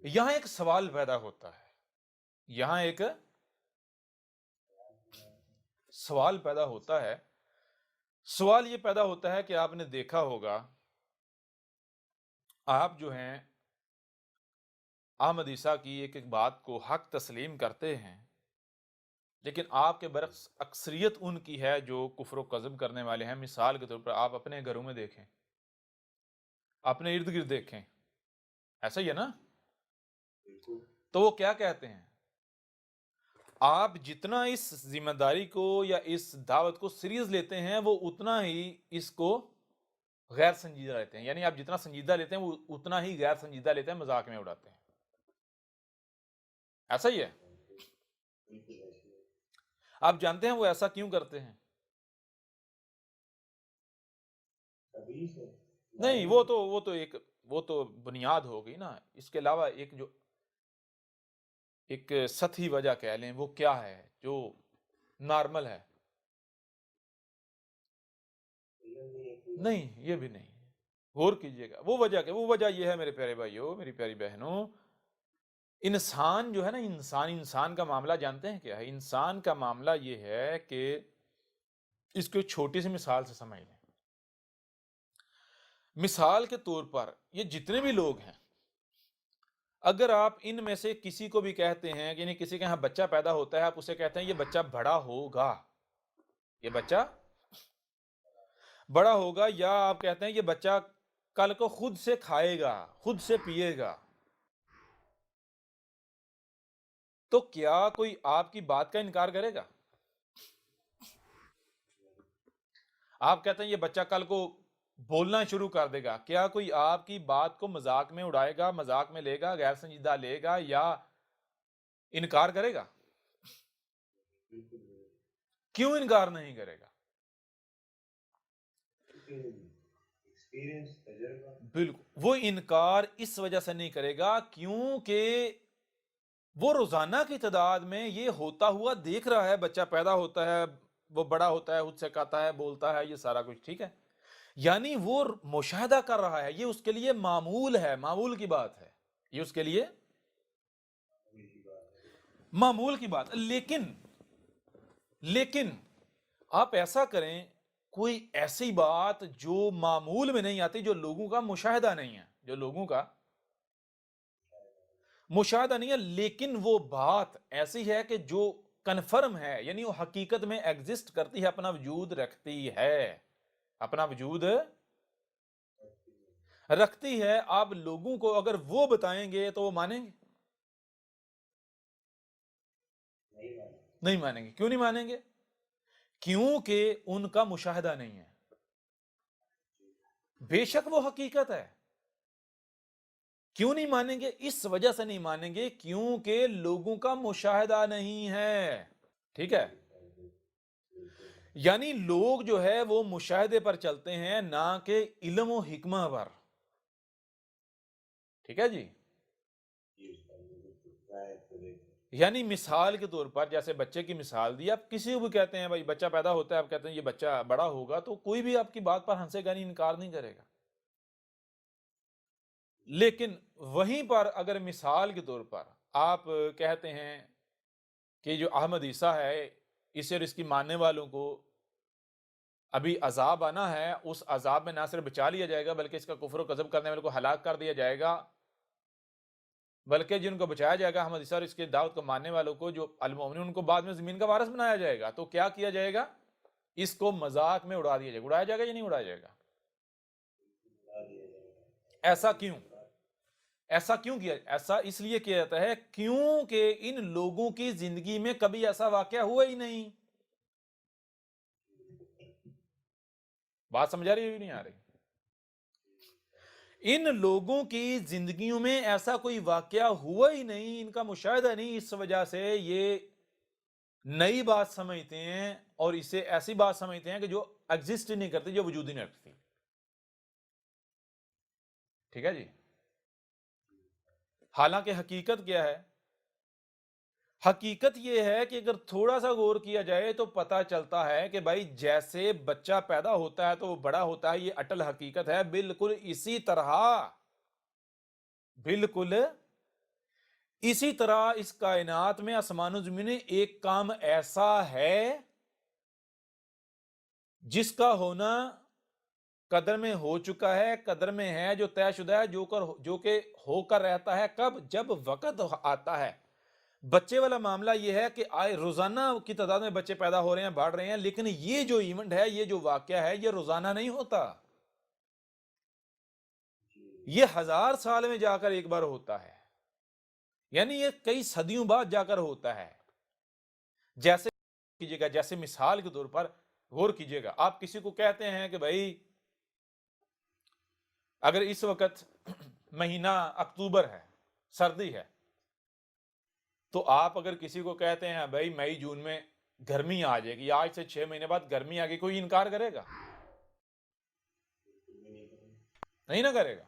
یہاں ایک سوال پیدا ہوتا ہے، یہاں ایک سوال پیدا ہوتا ہے، سوال یہ پیدا ہوتا ہے کہ آپ نے دیکھا ہوگا، آپ جو ہیں احمد عیسیٰ کی ایک ایک بات کو حق تسلیم کرتے ہیں، لیکن آپ کے برعکس اکثریت ان کی ہے جو کفر و کذب کرنے والے ہیں۔ مثال کے طور پر آپ اپنے گھروں میں دیکھیں، اپنے ارد گرد دیکھیں، ایسا ہی ہے نا؟ تو وہ کیا کہتے ہیں؟ آپ جتنا اس ذمہ داری کو یا اس دعوت کو سیریس لیتے ہیں، وہ اتنا ہی اس کو غیر سنجیدہ لیتے ہیں۔ یعنی آپ جتنا سنجیدہ لیتے ہیں وہ اتنا ہی غیر سنجیدہ لیتے ہیں، مذاق میں اڑاتے ہیں۔ ایسا ہی ہے؟ آپ جانتے ہیں وہ ایسا کیوں کرتے ہیں؟ نہیں، وہ تو بنیاد ہو گئی نا۔ اس کے علاوہ ایک سطحی وجہ کہہ لیں، وہ کیا ہے جو نارمل ہے؟ نہیں، یہ بھی نہیں۔ غور کیجئے گا، وہ وجہ یہ ہے میرے پیارے بھائیوں، میری پیاری بہنوں، انسان جو ہے نا، انسان کا معاملہ جانتے ہیں کیا ہے؟ انسان کا معاملہ یہ ہے کہ اس کو چھوٹی سی مثال سے سمجھ لیں۔ مثال کے طور پر یہ جتنے بھی لوگ ہیں، اگر آپ ان میں سے کسی کو بھی کہتے ہیں، یعنی کسی کے یہاں بچہ پیدا ہوتا ہے، آپ اسے کہتے ہیں یہ بچہ بڑا ہوگا، یہ بچہ بڑا ہوگا، یا آپ کہتے ہیں یہ بچہ کل کو خود سے کھائے گا، خود سے پیے گا، تو کیا کوئی آپ کی بات کا انکار کرے گا؟ آپ کہتے ہیں یہ بچہ کل کو بولنا شروع کر دے گا، کیا کوئی آپ کی بات کو مذاق میں اڑائے گا، مذاق میں لے گا، غیر سنجیدہ لے گا یا انکار کرے گا؟ کیوں انکار نہیں کرے گا؟ بالکل، وہ انکار اس وجہ سے نہیں کرے گا کیونکہ وہ روزانہ کی تعداد میں یہ ہوتا ہوا دیکھ رہا ہے۔ بچہ پیدا ہوتا ہے، وہ بڑا ہوتا ہے، خود سے کھاتا ہے، بولتا ہے، یہ سارا کچھ ٹھیک ہے، یعنی وہ مشاہدہ کر رہا ہے، یہ اس کے لیے معمول ہے، معمول کی بات ہے، یہ اس کے لیے معمول کی بات۔ لیکن آپ ایسا کریں، کوئی ایسی بات جو معمول میں نہیں آتی، جو لوگوں کا مشاہدہ نہیں ہے، جو لوگوں کا مشاہدہ نہیں ہے، لیکن وہ بات ایسی ہے کہ جو کنفرم ہے، یعنی وہ حقیقت میں ایگزسٹ کرتی ہے، اپنا وجود رکھتی ہے، اپنا وجود رکھتی ہے۔ آپ لوگوں کو اگر وہ بتائیں گے تو وہ مانیں گے؟ نہیں مانیں گے۔ کیوں نہیں مانیں گے؟ کیونکہ ان کا مشاہدہ نہیں ہے۔ بے شک وہ حقیقت ہے۔ کیوں نہیں مانیں گے؟ اس وجہ سے نہیں مانیں گے کیونکہ لوگوں کا مشاہدہ نہیں ہے۔ ٹھیک ہے؟ یعنی لوگ جو ہے وہ مشاہدے پر چلتے ہیں، نہ کہ علم و حکمہ پر۔ ٹھیک ہے جی؟ یعنی مثال کے طور پر جیسے بچے کی مثال دی، آپ کسی کو بھی کہتے ہیں بھائی بچہ پیدا ہوتا ہے، آپ کہتے ہیں یہ بچہ بڑا ہوگا، تو کوئی بھی آپ کی بات پر ہنسے گا نہیں، انکار نہیں کرے گا۔ لیکن وہیں پر اگر مثال کے طور پر آپ کہتے ہیں کہ جو احمد عیسیٰ ہے، اسے اور اس کی ماننے والوں کو ابھی عذاب آنا ہے، اس عذاب میں نہ صرف بچا لیا جائے گا بلکہ اس کا کفر و کذب کرنے والے کو ہلاک کر دیا جائے گا، بلکہ جن کو بچایا جائے گا احمد عیسیٰ اور اس کے دعوت کو ماننے والوں کو جو المؤمنین، ان کو بعد میں زمین کا وارث بنایا جائے گا، تو کیا کیا جائے گا؟ اس کو مذاق میں اڑا دیا جائے گا۔ اڑایا جائے گا یا نہیں اڑایا جائے گا؟ ایسا کیوں؟ ایسا کیوں کیا؟ ایسا اس لیے کیا جاتا ہے کیونکہ ان لوگوں کی زندگی میں کبھی ایسا واقعہ ہوا ہی نہیں۔ بات سمجھ آ رہی ہے نہیں آ رہی؟ ان لوگوں کی زندگیوں میں ایسا کوئی واقعہ ہوا ہی نہیں، ان کا مشاہدہ نہیں، اس وجہ سے یہ نئی بات سمجھتے ہیں اور اسے ایسی بات سمجھتے ہیں کہ جو ایگزسٹ ہی نہیں کرتی، جو وجود ہی نہیں رکھتی۔ ٹھیک ہے جی؟ حالانکہ حقیقت کیا ہے؟ حقیقت یہ ہے کہ اگر تھوڑا سا غور کیا جائے تو پتہ چلتا ہے کہ بھائی جیسے بچہ پیدا ہوتا ہے تو وہ بڑا ہوتا ہے، یہ اٹل حقیقت ہے۔ بالکل اسی طرح اسی طرح اس کائنات میں آسمان و زمین میں ایک کام ایسا ہے جس کا ہونا قدر میں ہو چکا ہے، قدر میں ہے، جو طے شدہ ہے، جو کہ ہو کر رہتا ہے کب؟ جب وقت آتا ہے۔ بچے والا معاملہ یہ ہے کہ آئے روزانہ کی تعداد میں بچے پیدا ہو رہے ہیں، بڑھ رہے ہیں، لیکن یہ جو ایونٹ ہے، یہ جو واقعہ ہے، یہ روزانہ نہیں ہوتا، یہ 1000 سال میں جا کر ایک بار ہوتا ہے، یعنی یہ کئی صدیوں بعد جا کر ہوتا ہے۔ جیسے کیجیے گا، جیسے مثال کے طور پر غور کیجیے گا، آپ کسی کو کہتے ہیں کہ بھائی اگر اس وقت مہینہ اکتوبر ہے، سردی ہے، تو آپ اگر کسی کو کہتے ہیں بھائی مئی جون میں گرمی آ جائے گی، آج سے 6 مہینے بعد گرمی آ گئی، کوئی انکار کرے گا؟ نہیں نہ کرے گا۔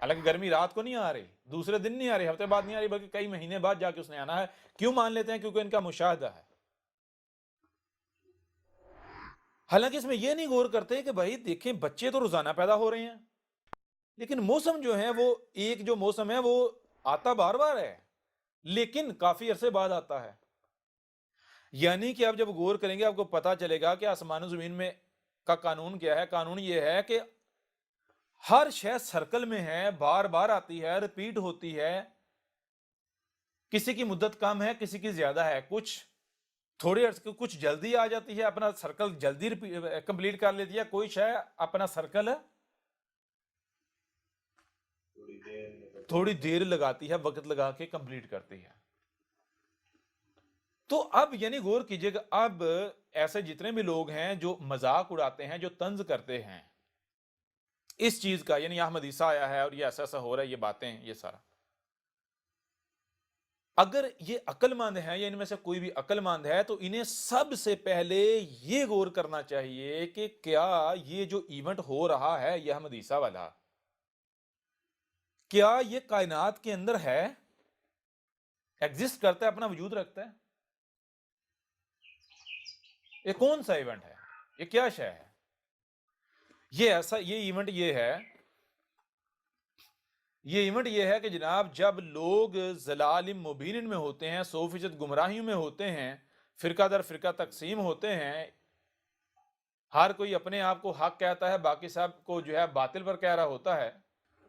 حالانکہ گرمی رات کو نہیں آ رہی، دوسرے دن نہیں آ رہی، ہفتے بعد نہیں آ رہی، بلکہ کئی مہینے بعد جا کے اس نے آنا ہے۔ کیوں مان لیتے ہیں؟ کیونکہ ان کا مشاہدہ ہے۔ حالانکہ اس میں یہ نہیں غور کرتے کہ بھائی دیکھیں بچے تو روزانہ پیدا ہو رہے ہیں، لیکن موسم جو ہے وہ ایک جو موسم ہے وہ آتا بار بار ہے، لیکن کافی عرصے بعد آتا ہے۔ یعنی کہ آپ جب غور کریں گے آپ کو پتا چلے گا کہ آسمان و زمین میں کا قانون کیا ہے۔ قانون یہ ہے کہ ہر شے سرکل میں ہے، بار بار آتی ہے، ریپیٹ ہوتی ہے، کسی کی مدت کم ہے، کسی کی زیادہ ہے، کچھ جلدی آ جاتی ہے، اپنا سرکل جلدی کمپلیٹ کر لیتی ہے، کوئی شے اپنا سرکل تھوڑی دیر لگاتی ہے، وقت لگا کے کمپلیٹ کرتی ہے۔ تو اب یعنی غور کیجئے گا، اب ایسے جتنے بھی لوگ ہیں جو مذاق اڑاتے ہیں، جو طنز کرتے ہیں اس چیز کا، یعنی احمد عیسیٰ آیا ہے اور یہ ایسا ایسا ہو رہا ہے، یہ باتیں، یہ سارا، اگر یہ عقل مند ہیں یا ان میں سے کوئی بھی عقل مند ہے تو انہیں سب سے پہلے یہ غور کرنا چاہیے کہ کیا یہ جو ایونٹ ہو رہا ہے یہ احمد عیسیٰ والا، کیا یہ کائنات کے اندر ہے، ایگزسٹ کرتا ہے، اپنا وجود رکھتا ہے؟ یہ کون سا ایونٹ ہے؟ یہ کیا شے ہے؟ یہ ایونٹ یہ ہے کہ جناب جب لوگ ضلال مبین میں ہوتے ہیں، 100% گمراہیوں میں ہوتے ہیں، فرقہ در فرقہ تقسیم ہوتے ہیں، ہر کوئی اپنے آپ کو حق کہتا ہے، باقی سب کو جو ہے باطل پر کہہ رہا ہوتا ہے،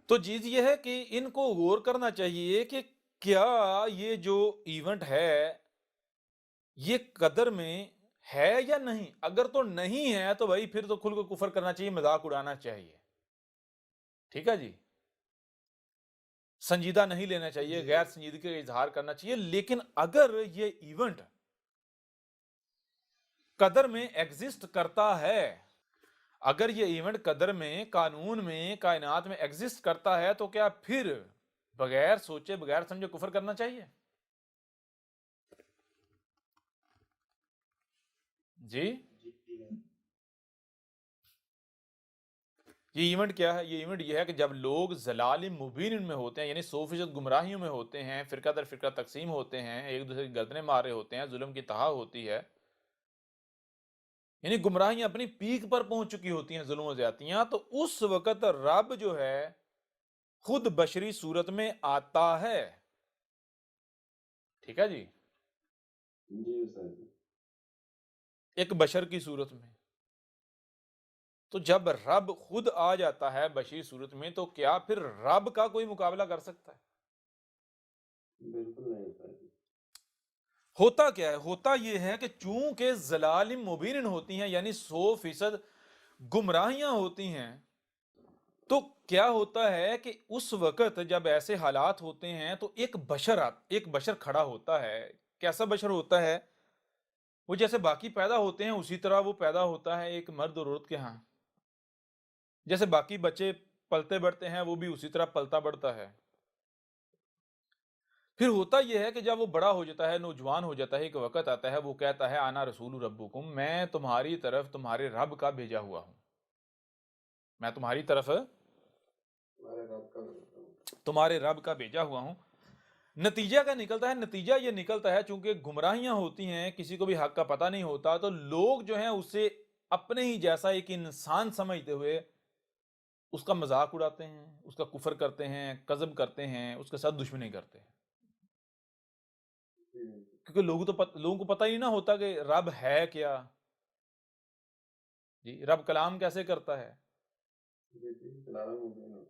تو چیز یہ ہے کہ ان کو غور کرنا چاہیے کہ کیا یہ جو ایونٹ ہے یہ قدر میں ہے یا نہیں۔ اگر تو نہیں ہے تو بھائی پھر تو کھل کو کفر کرنا چاہیے، مذاق اڑانا چاہیے، ٹھیک ہے جی، سنجیدہ نہیں لینا چاہیے، غیر سنجیدگی کا اظہار کرنا چاہیے۔ لیکن اگر یہ ایونٹ قدر میں ایگزسٹ کرتا ہے، اگر یہ ایونٹ قدر میں، قانون میں، کائنات میں ایگزسٹ کرتا ہے، تو کیا پھر بغیر سوچے بغیر سمجھے کفر کرنا چاہیے؟ جی، یہ ایونٹ کیا ہے؟ یہ ایونٹ یہ ہے کہ جب لوگ ضلال مبین میں ہوتے ہیں، یعنی 100% گمراہیوں میں ہوتے ہیں، فرقہ در فرقہ تقسیم ہوتے ہیں، ایک دوسرے کی گردنیں مار رہے ہوتے ہیں، ظلم کی تہا ہوتی ہے، یعنی گمراہیاں اپنی پیک پر پہنچ چکی ہوتی ہیں، ظلم و زیادتیاں، تو اس وقت رب جو ہے خود بشری صورت میں آتا ہے، ٹھیک ہے جی، ایک بشر کی صورت میں۔ تو جب رب خود آ جاتا ہے بشری صورت میں، تو کیا پھر رب کا کوئی مقابلہ کر سکتا ہے؟ بالکل نہیں۔ ہوتا کیا ہے؟ ہوتا یہ ہے کہ چونکہ ضلال مبین ہوتی ہیں، یعنی 100% گمراہیاں ہوتی ہیں، تو کیا ہوتا ہے کہ اس وقت جب ایسے حالات ہوتے ہیں تو ایک بشر کھڑا ہوتا ہے۔ کیسا بشر ہوتا ہے؟ وہ جیسے باقی پیدا ہوتے ہیں اسی طرح وہ پیدا ہوتا ہے ایک مرد اور عورت کے ہاں، جیسے باقی بچے پلتے بڑھتے ہیں وہ بھی اسی طرح پلتا بڑھتا ہے۔ پھر ہوتا یہ ہے کہ جب وہ بڑا ہو جاتا ہے، نوجوان ہو جاتا ہے، ایک وقت آتا ہے وہ کہتا ہے آنا رسول ربکم، میں تمہاری طرف تمہارے رب کا بھیجا ہوا ہوں، میں تمہاری طرف تمہارے رب کا بھیجا ہوا ہوں۔ نتیجہ کیا نکلتا ہے؟ نتیجہ یہ نکلتا ہے چونکہ گمراہیاں ہوتی ہیں، کسی کو بھی حق کا پتہ نہیں ہوتا، تو لوگ جو ہیں اسے اپنے ہی جیسا ایک انسان سمجھتے ہوئے اس کا مذاق اڑاتے ہیں، اس کا کفر کرتے ہیں، کذب کرتے ہیں، اس کے ساتھ دشمنی کرتے ہیں، کیونکہ لوگوں کو پتہ ہی نہ ہوتا کہ رب ہے کیا، جی رب کلام کیسے کرتا ہے،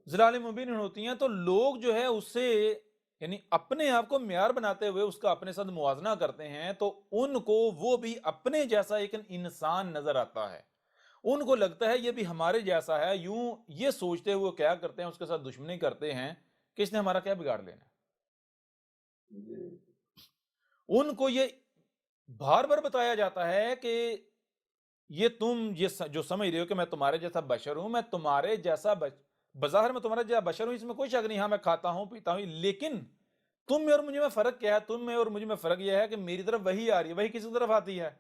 ضلال مبین ہوتی ہیں، تو لوگ جو ہے اس سے یعنی اپنے آپ کو معیار بناتے ہوئے اس کا اپنے ساتھ موازنہ کرتے ہیں، تو ان کو وہ بھی اپنے جیسا ایک انسان نظر آتا ہے، ان کو لگتا ہے یہ بھی ہمارے جیسا ہے، یوں یہ سوچتے ہوئے کیا کرتے ہیں، اس کے ساتھ دشمنی کرتے ہیں کہ اس نے ہمارا کیا بگاڑ لینا ہے۔ ان کو یہ بار بار بتایا جاتا ہے کہ یہ تم یہ جو سمجھ رہے ہو کہ میں تمہارے جیسا بشر ہوں، میں تمہارے جیسا بظاہر میں تمہارے جیسا بشر ہوں، اس میں کوئی شک نہیں، ہاں میں کھاتا ہوں پیتا ہوں، لیکن تم میں اور مجھے میں فرق کیا ہے؟ تم میں اور مجھے میں فرق یہ ہے کہ میری طرف وہی آ رہی ہے، وہی کسی طرف آتی ہے؟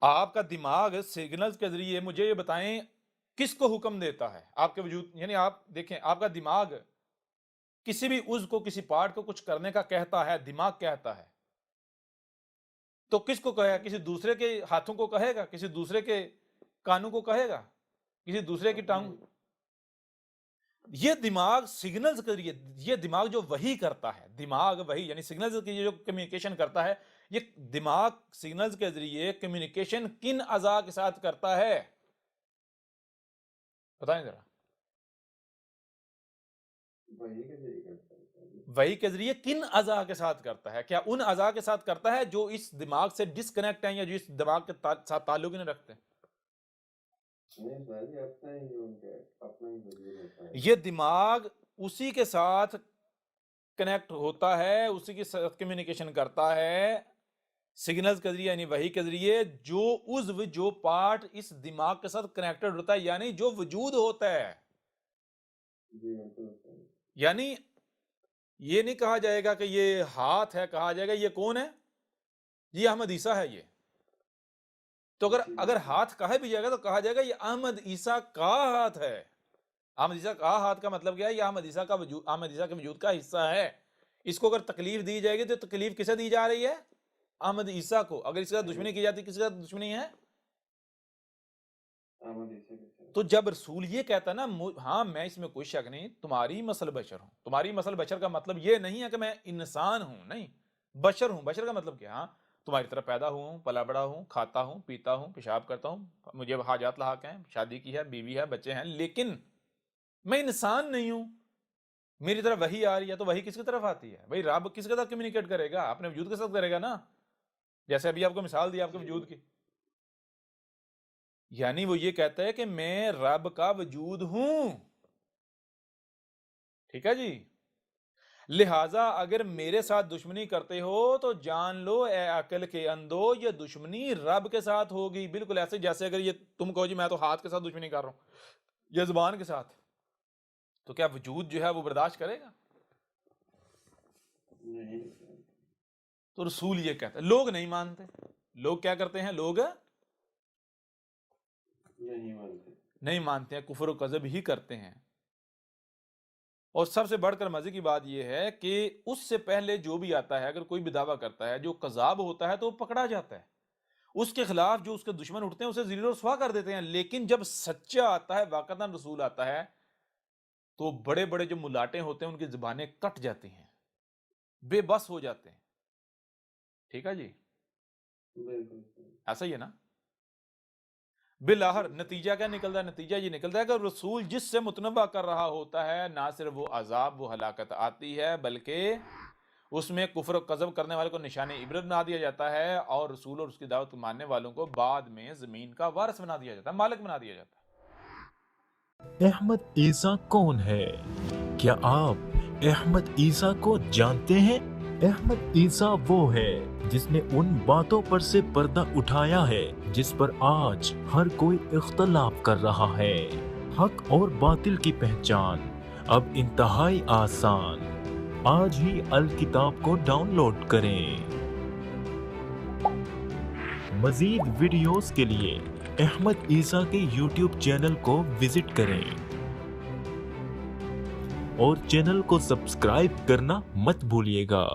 آپ کا دماغ سگنلز کے ذریعے مجھے یہ بتائیں کس کو حکم دیتا ہے آپ کے وجود، یعنی آپ دیکھیں آپ کا دماغ کسی بھی عضو کو کسی پارٹ کو کچھ کرنے کا کہتا ہے، دماغ کہتا ہے، تو کس کو کہے گا؟ کسی دوسرے کے ہاتھوں کو کہے گا، کسی دوسرے کے کانوں کو کہے گا، کسی دوسرے کی ٹانگ؟ یہ دماغ سگنلز کے ذریعے، یہ دماغ جو وہی کرتا ہے، دماغ وہی یعنی سگنلز کی جو کمیونیکیشن کرتا ہے، یہ دماغ سگنلز کے ذریعے کمیونیکیشن کن اعضاء کے ساتھ کرتا ہے؟ بتائیں ذرا، وہی کے ذریعے کن اعضاء کے ساتھ کرتا ہے؟ کیا ان اعضاء کے ساتھ کرتا ہے جو اس دماغ سے ڈسکنیکٹ ہیں یا جو اس دماغ کے ساتھ تعلق نہیں رکھتے؟ یہ دماغ اسی کے ساتھ کنیکٹ ہوتا ہے، اسی کے ساتھ کمیونیکیشن کرتا ہے سگنلز کے ذریعے، یعنی وہی کے ذریعے جو عضو جو پارٹ اس دماغ کے ساتھ کنیکٹڈ ہوتا ہے، یعنی جو وجود ہوتا ہے۔ یعنی یہ نہیں کہا جائے گا کہ یہ ہاتھ ہے، کہا جائے گا یہ کون ہے؟ یہ احمد عیسیٰ ہے۔ یہ تو اگر ہاتھ کہا بھی جائے گا تو کہا جائے گا یہ احمد عیسیٰ کا ہاتھ ہے۔ احمد عیسیٰ کا ہاتھ کا مطلب کیا ہے؟ یہ احمد عیسیٰ کا وجود، احمد عیسیٰ کے وجود کا حصہ ہے۔ اس کو اگر تکلیف دی جائے گی تو تکلیف کسے دی جا رہی ہے؟ احمد عیسیٰ کو۔ اگر اس کے ساتھ دشمنی کی جاتی، کس کے ساتھ دشمنی ہے؟ تو جب رسول یہ کہتا ہے نا ہاں میں اس میں کوئی شک نہیں، تمہاری مثل بشر ہوں، تمہاری مثل بشر کا مطلب یہ نہیں ہے کہ میں انسان ہوں، نہیں، بشر ہوں۔ بشر کا مطلب کیا؟ ہاں تمہاری طرح پیدا ہوں، پلا بڑا ہوں، کھاتا ہوں، پیتا ہوں، پیشاب کرتا ہوں، مجھے حاجات لاحق ہیں، شادی کی ہے، بیوی ہے، بچے ہیں، لیکن میں انسان نہیں ہوں۔ میری طرف وہی آ رہی ہے، تو وہی کس کی طرف آتی ہے؟ بھائی رب کس کے ساتھ کمیونیکیٹ کرے گا؟ اپنے وجود کے ساتھ کرے گا نا، جیسے ابھی آپ کو مثال دی آپ کے وجود کی، یعنی وہ یہ کہتا ہے کہ میں رب کا وجود ہوں، ٹھیک ہے جی۔ لہٰذا اگر میرے ساتھ دشمنی کرتے ہو تو جان لو اے عقل کے اندھو، یہ دشمنی رب کے ساتھ ہوگی، بالکل ایسے جیسے اگر یہ تم کہو جی میں تو ہاتھ کے ساتھ دشمنی کر رہا ہوں یا زبان کے ساتھ، تو کیا وجود جو ہے وہ برداشت کرے گا؟ تو رسول یہ کہتا ہے، لوگ نہیں مانتے۔ لوگ کیا کرتے ہیں؟ لوگ نہیں مانتے ہیں، کفر و کذب ہی کرتے ہیں۔ اور سب سے بڑھ کر مزے کی بات یہ ہے کہ اس سے پہلے جو بھی آتا ہے، اگر کوئی بھی دعویٰ کرتا ہے جو کذاب ہوتا ہے تو وہ پکڑا جاتا ہے، اس کے خلاف جو اس کے دشمن اٹھتے ہیں اسے ذلیل و رسوا کر دیتے ہیں۔ لیکن جب سچا آتا ہے، واقعتاً رسول آتا ہے، تو بڑے بڑے جو ملاٹے ہوتے ہیں ان کی زبانیں کٹ جاتی ہیں، بے بس ہو جاتے ہیں، ٹھیک ہے جی، ایسا ہی ہے نا۔ بالآخر نتیجہ کیا نکلتا ہے؟ نتیجہ یہ نکلتا ہے کہ رسول جس سے متنبع کر رہا ہوتا ہے، نہ صرف وہ عذاب، وہ ہلاکت آتی ہے، بلکہ اس میں کفر و کذب کرنے والے کو نشان عبرت بنا دیا جاتا ہے، اور رسول اور اس کی دعوت ماننے والوں کو بعد میں زمین کا وارث بنا دیا جاتا ہے، مالک بنا دیا جاتا ہے۔ احمد عیسیٰ کون ہے؟ کیا آپ احمد عیسیٰ کو جانتے ہیں؟ احمد عیسیٰ وہ ہے جس نے ان باتوں پر سے پردہ اٹھایا ہے جس پر آج ہر کوئی اختلاف کر رہا ہے۔ حق اور باطل کی پہچان اب انتہائی آسان۔ آج ہی الکتاب کو ڈاؤن لوڈ کریں۔ مزید ویڈیوز کے لیے احمد عیسیٰ کے یوٹیوب چینل کو وزٹ کریں اور چینل کو سبسکرائب کرنا مت بھولیے گا۔